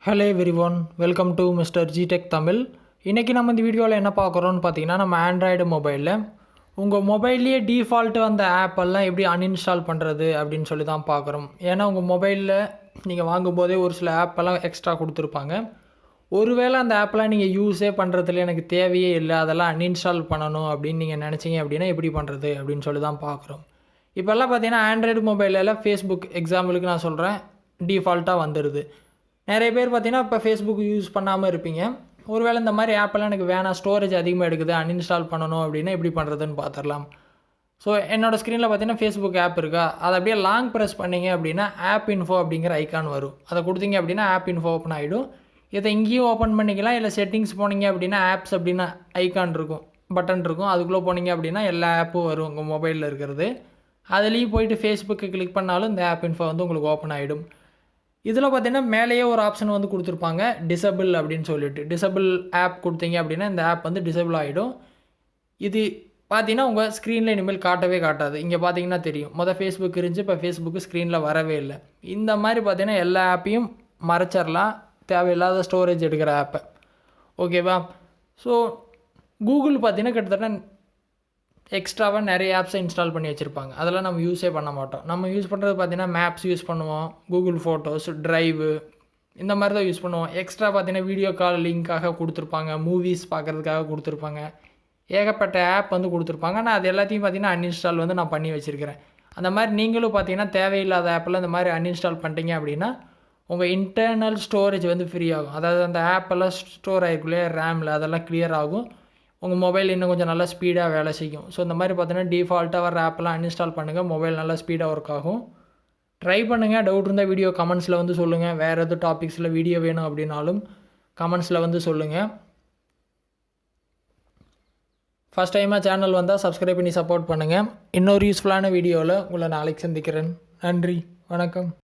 Hello everyone, welcome to mister ஜிடெக் தமிழ். இன்றைக்கி நம்ம இந்த வீடியோவில் என்ன பார்க்குறோன்னு பார்த்தீங்கன்னா, நம்ம ஆண்ட்ராய்டு மொபைலில் உங்கள் மொபைல்லையே டிஃபால்ட்டு வந்த ஆப்பெல்லாம் எப்படி அன்இன்ஸ்டால் பண்ணுறது அப்படின்னு சொல்லி தான் பார்க்குறோம். ஏன்னா உங்கள் மொபைலில் நீங்கள் வாங்கும்போதே ஒரு சில ஆப்பெல்லாம் எக்ஸ்ட்ரா கொடுத்துருப்பாங்க. ஒருவேளை அந்த ஆப்பெல்லாம் நீங்கள் யூஸே பண்ணுறதுல எனக்கு தேவையே இல்லை, அதெல்லாம் அன்இன்ஸ்டால் பண்ணணும் அப்படின்னு நீங்கள் நினச்சிங்க அப்படின்னா எப்படி பண்ணுறது அப்படின்னு சொல்லி தான் பார்க்குறோம். இப்போல்லாம் பார்த்தீங்கன்னா ஆண்ட்ராய்டு மொபைலில் ஃபேஸ்புக் எக்ஸாம்பிளுக்கு நான் சொல்கிறேன், டிஃபால்ட்டாக வந்துடுது. நிறைய பேர் பார்த்தீங்கன்னா இப்போ ஃபேஸ்புக் யூஸ் பண்ணாமல் இருப்பீங்க. ஒருவேளை இந்த மாதிரி ஆப்பெல்லாம் எனக்கு வேணாம், ஸ்டோரேஜ் அதிகமாக எடுக்குது, அன்இன்ஸ்டால் பண்ணணும் அப்படின்னா எப்படி பண்ணுறதுன்னு பார்த்துடலாம். ஸோ என்னோடய ஸ்க்ரீனில் பார்த்தீங்கன்னா ஃபேஸ்புக் ஆப் இருக்கா, அதை அப்படியே லாங் ப்ரெஸ் பண்ணிங்க அப்படின்னா ஆப் இன்ஃபோ அப்படிங்கிற ஐக்கான் வரும். அதை கொடுத்தீங்க அப்படின்னா ஆப் இன்ஃபோ ஓப்பன் ஆகிடும். இதை இங்கேயும் ஓப்பன் பண்ணிக்கலாம், இல்லை செட்டிங்ஸ் போனீங்க அப்படின்னா ஆப்ஸ் அப்படின்னு ஐக்கான் இருக்கும், பட்டன் இருக்கும். அதுக்குள்ளே போனீங்க அப்படின்னா எல்லா ஆப்பும் வரும் உங்கள் மொபைலில் இருக்கிறது. அதுலேயும் போயிட்டு ஃபேஸ்புக்கு கிளிக் பண்ணாலும் இந்த ஆப் இன்ஃபோ வந்து உங்களுக்கு ஓப்பன் ஆகிடும். இதில் பார்த்தீங்கன்னா மேலேயே ஒரு ஆப்ஷன் வந்து கொடுத்துருப்பாங்க, டிசபிள் அப்படின்னு சொல்லிட்டு. டிசபிள் ஆப் கொடுத்தீங்க அப்படின்னா இந்த ஆப் வந்து டிசபிள் ஆகிடும். இது பார்த்தீங்கன்னா உங்கள் ஸ்க்ரீனில் இனிமேல் காட்டவே காட்டாது. இங்கே பார்த்தீங்கன்னா தெரியும், ஃபேஸ்புக் இருந்துச்சு, இப்போ ஃபேஸ்புக்கு ஸ்க்ரீனில் வரவே இல்லை. இந்த மாதிரி பார்த்தீங்கன்னா எல்லா ஆப்பையும் மறைச்சிடலாம், தேவையில்லாத ஸ்டோரேஜ் எடுக்கிற ஆப்பை. ஓகேவா? ஸோ கூகுள் பார்த்தீங்கன்னா கிட்டத்தட்ட எக்ஸ்ட்ராவாக நிறைய ஆப்ஸை இன்ஸ்டால் பண்ணி வச்சுருப்பாங்க. அதெல்லாம் நம்ம யூஸே பண்ண மாட்டோம். நம்ம யூஸ் பண்ணுறது பார்த்திங்கன்னா மேப்ஸ் யூஸ் பண்ணுவோம், கூகுள் ஃபோட்டோஸ், ட்ரைவு, இந்த மாதிரி தான் யூஸ் பண்ணுவோம். எக்ஸ்ட்ரா பார்த்திங்கன்னா வீடியோ கால் லிங்க்காக கொடுத்துருப்பாங்க, மூவிஸ் பார்க்குறதுக்காக கொடுத்துருப்பாங்க, ஏகப்பட்ட ஆப் வந்து கொடுத்துருப்பாங்க. ஆனால் அது எல்லாத்தையும் பார்த்திங்கன்னா அன்இன்ஸ்டால் வந்து நான் பண்ணி வச்சுருக்கிறேன். அந்த மாதிரி நீங்களும் பார்த்திங்கன்னா தேவையில்லாத ஆப்பில் இந்த மாதிரி அன்இன்ஸ்டால் பண்ணிட்டீங்க அப்படின்னா உங்கள் இன்டர்னல் ஸ்டோரேஜ் வந்து ஃப்ரீ ஆகும். அதாவது அந்த ஆப்பெல்லாம் ஸ்டோர் ஆகிருக்குள்ளே ரேமில், அதெல்லாம் கிளியர் ஆகும். உங்கள் மொபைல் இன்னும் கொஞ்சம் நல்லா ஸ்பீடாக வேலை செய்யும். ஸோ இந்த மாதிரி பார்த்தீங்கன்னா டிஃபால்ட்டாக வர ஆப்பெல்லாம் அன்இன்ஸ்டால் பண்ணுங்கள், மொபைல் நல்லா ஸ்பீடாக ஒர்க் ஆகும். ட்ரை பண்ணுங்கள். டவுட் இருந்தால் வீடியோ கமெண்ட்ஸில் வந்து சொல்லுங்கள். வேறு எதுவும் டாபிக்ஸில் வீடியோ வேணும் அப்படின்னாலும் கமெண்ட்ஸில் வந்து சொல்லுங்கள். ஃபஸ்ட் டைமாக சேனல் வந்தால் சப்ஸ்கிரைப் பண்ணி சப்போர்ட் பண்ணுங்கள். இன்னொரு யூஸ்ஃபுல்லான வீடியோவில் உங்களை நாளைக்கு சந்திக்கிறேன். நன்றி, வணக்கம்.